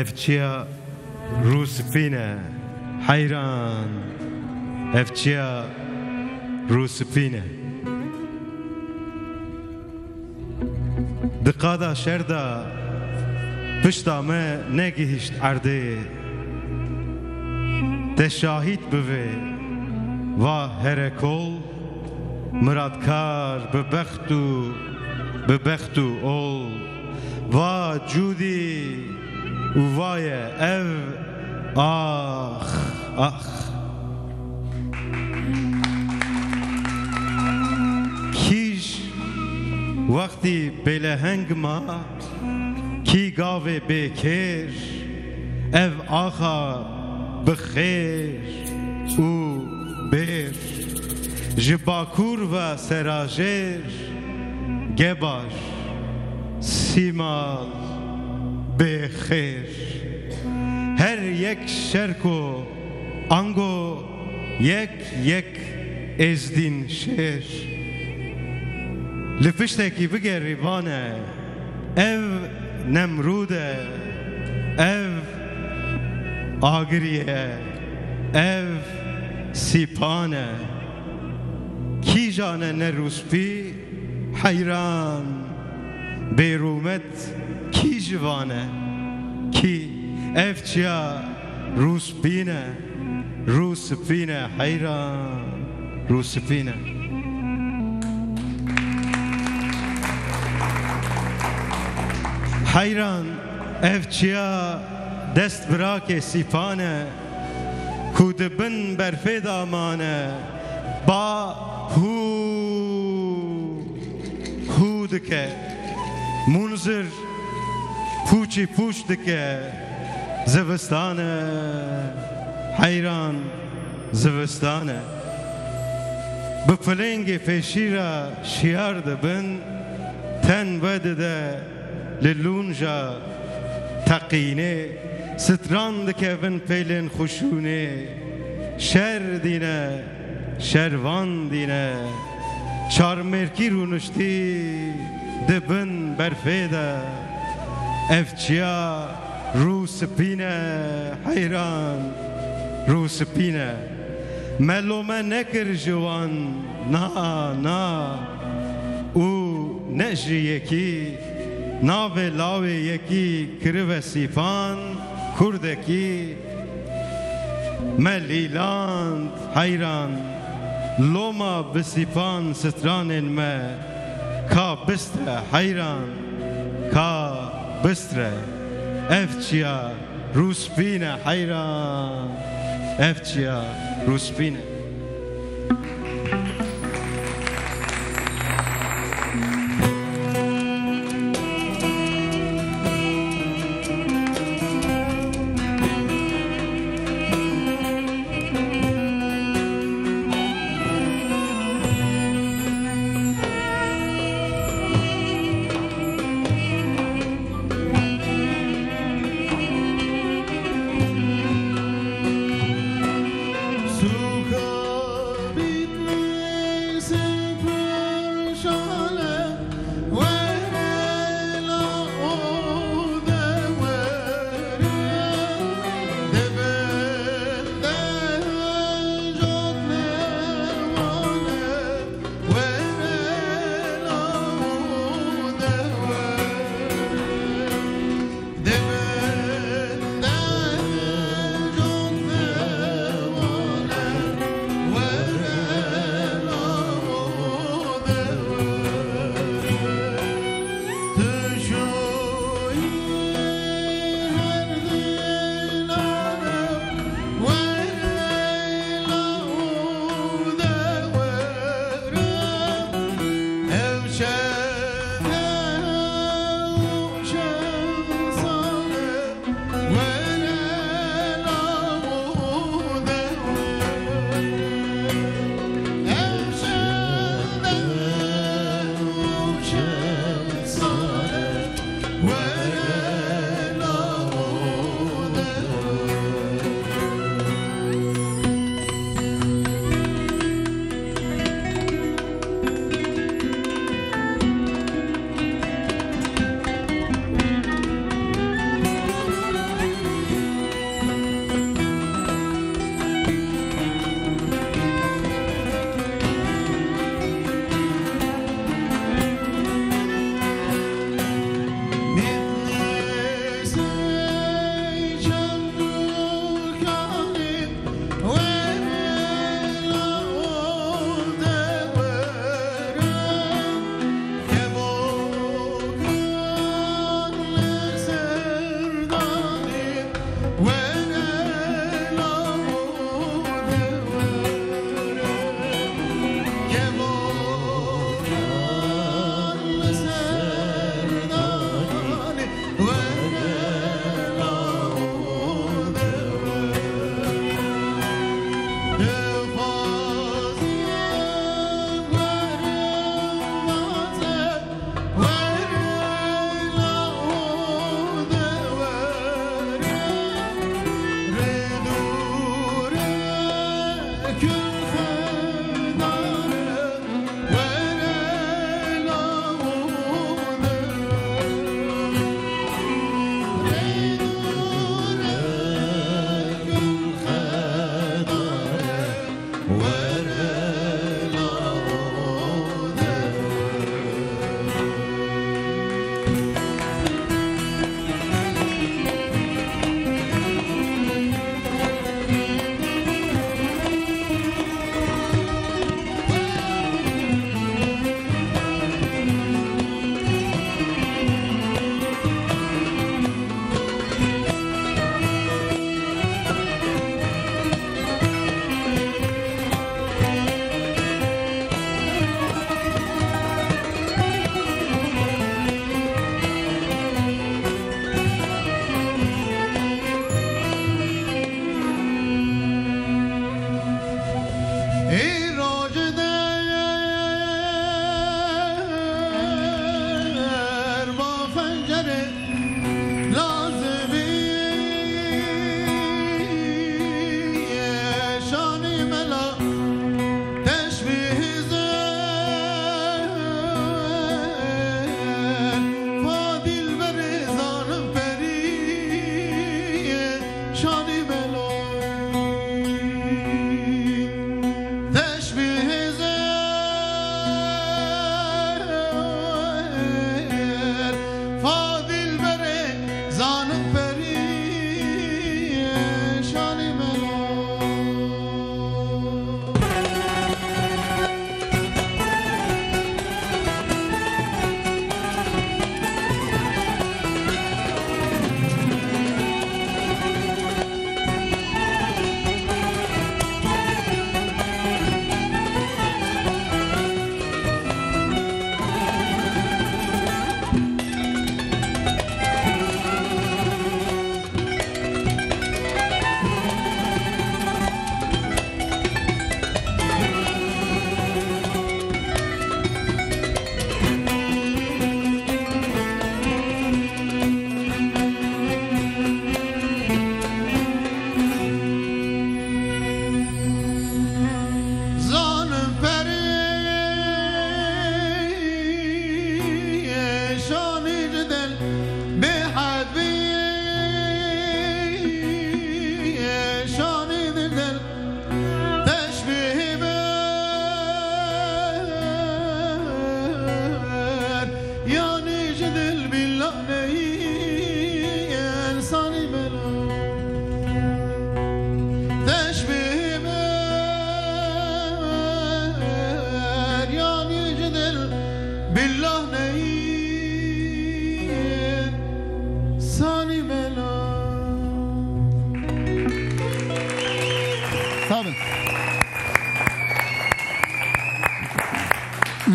افچیا روسپینه حیران افچیا روسپینه دقادا شردا پشتا ما نگهشت عرده تشاهید بوه و هرکل مرادکار ببختو اول و جودی و وای او آخ کیش وقتی بلهنگ ما کی گاوه بکر او آخا بخیر او بیر جباکور و سراجر گباش سیمال بخیر هر یک شرکو انگو یک ازدین شش لپشتکی بگر ریوانه او نمروده او آگریه او سیپانه کی جانه نروسپی حیران بیرومت کی جوانه کی افچیا روسپینه حیران روسپینه حیران افچیا دست براک سیپانه کود بن برفه دامانه با هو دکه منظر پوچ دکه زوستانه حیران زوستانه بفلنگ فشیرا شیار دبن تن ودده للونجا تقینه ستران دکه ون پیلن خوشونه شر دینه شروان دینه چارمرکی رونشتی دبن برفیده افچیا روسپینه حیران روسپینه ملومه نکر جوان نا او نجی یکی ناوه لاوه یکی کرو سیفان کردکی ملیلاند حیران لوما بسیفان ستران ما کا بستره حیران کا بستره افچیا روسپینه حیران افچیا روسپینه Słuchaj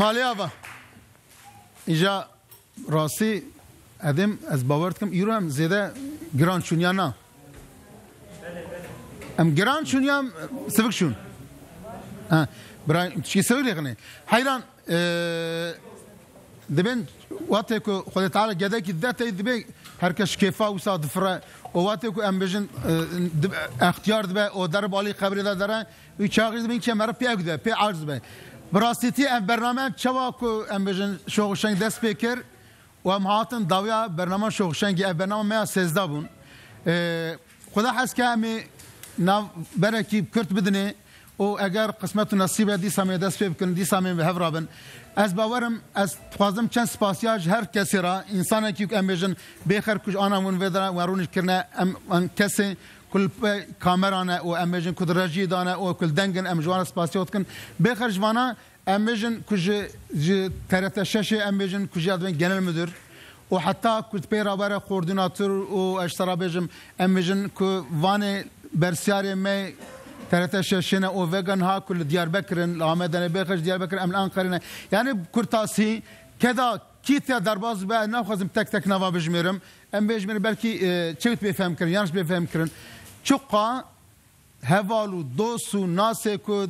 مالیا با ایجا راستی ادم از باور کم ایرو هم زیاده گران شونیا نه ام گران شونیا سبک شون برای چی سویلی کنه حیران دبن وقتی که خدا تعالی جدا کی دت دبی هر کس کیفا و صاد فرا و وقتی که ام بجن اختیار دبی و در بالی خبری داره و چاقیز بین که مرا پیاگ ده پی عرض به براستی ام برنامه چوا که ام بجن شوخشنگ دست پیکر و ام هاتن داویا برنامه شوخشنگ برنامه ما 13 بون خدا حس که امی ناو برکی کرد بدنه و اگر قسمت و نصیب دی سامی دست پی بکن دی سامی به هفرابن از باورم از خوازم چند سپاسیاج هر کسی را انسانی که ام بجن بخیر کج آنمون ودرا و رونش کرنه ام کسی کل کامرانه و ام بجن کد رجی دانه و کل دنگن ام جوان سپاسیات کن بخیر جوانا ام بجن کج ترت شش ام بجن کج ادوین جنرال مدیر و حتی کد پیرابر کوردیناتور و اشترا بجم ام بجن که وانه برسیاری می ترت ششنه او وگن ها کل دیاربکرن آمدن بخش دیاربکر ام الان قرینه یعنی کرتاسی کدا کیت درباز به نخوازم تک تک نوا بجمیرم ام بجمیرم بلکی چوت بفهم کرن یانش بفهم کرن چقا هوالو دوسو ناسه کد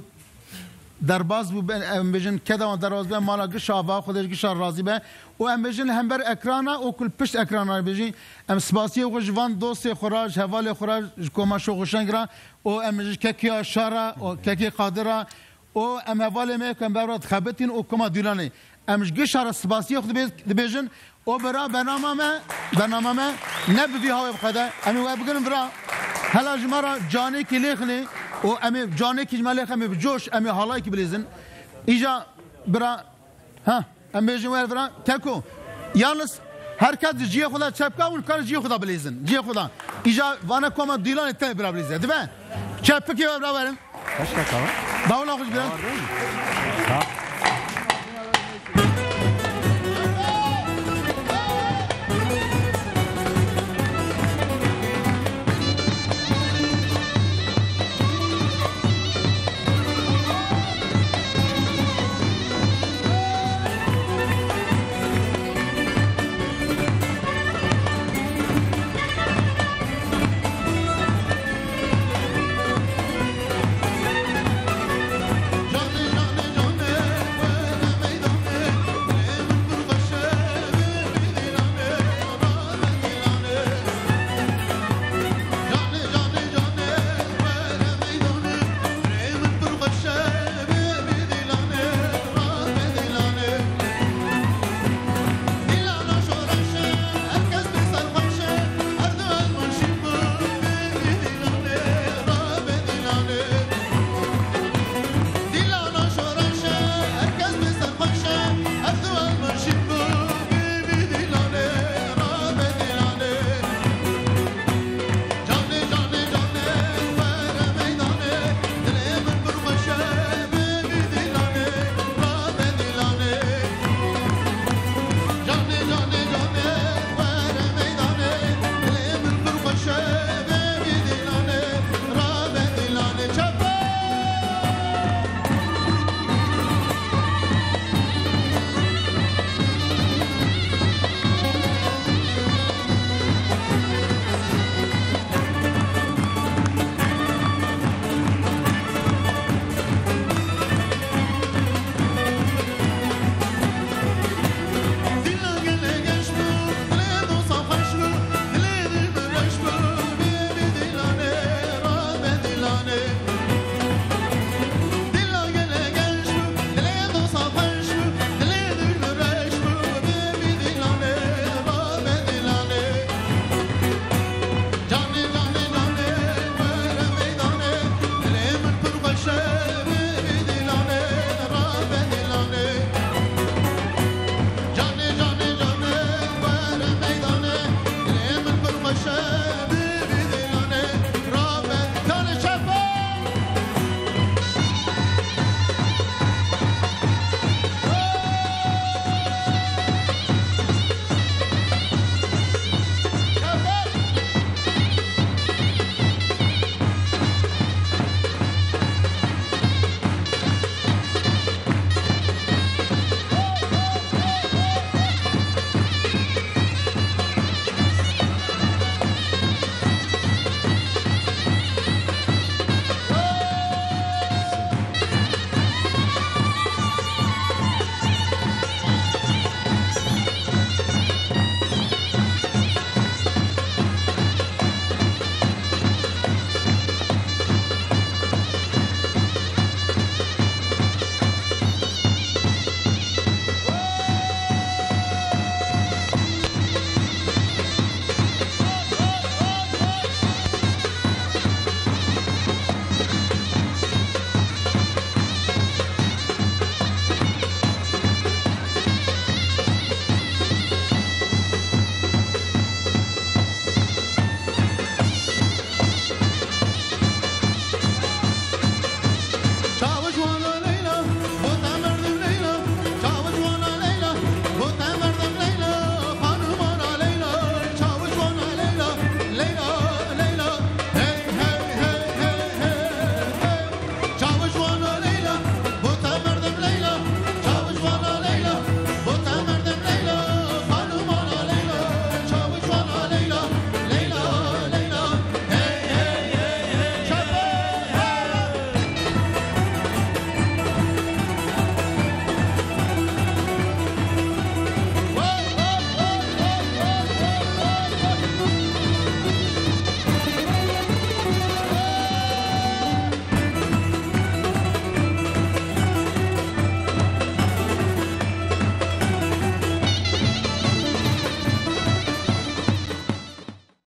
درباز بو ام بجن کدا درباز به مالا گشاوا خودش گشار راضی به و ام بجن هم بر اکرانا و کل پشت اکرانا بجی ام سپاسی و جوان دوست خراج حوال خراج کوما شوخشنگرا و ام ککی شارا و ککی قادرا و ام حوال میکن برات خبتین و کوما دیلانی ام گشار سپاسی خود بجن و برا برنامه ما نبی ها بخدا ام و بگن برا هلا جمارا جانی کی لیخنی و ام جانی کی جمال لیخ ام بجوش ام حالای کی بلیزن ایجا برا ها ام بجن برا تکو یالس هرکس جی خدا چپکا و کار جی خدا بلیزن جی خدا ایجا وانا کوما دیلان ته برا بلیزه دبن چپکی برا برن باشه کار باولا خوش برن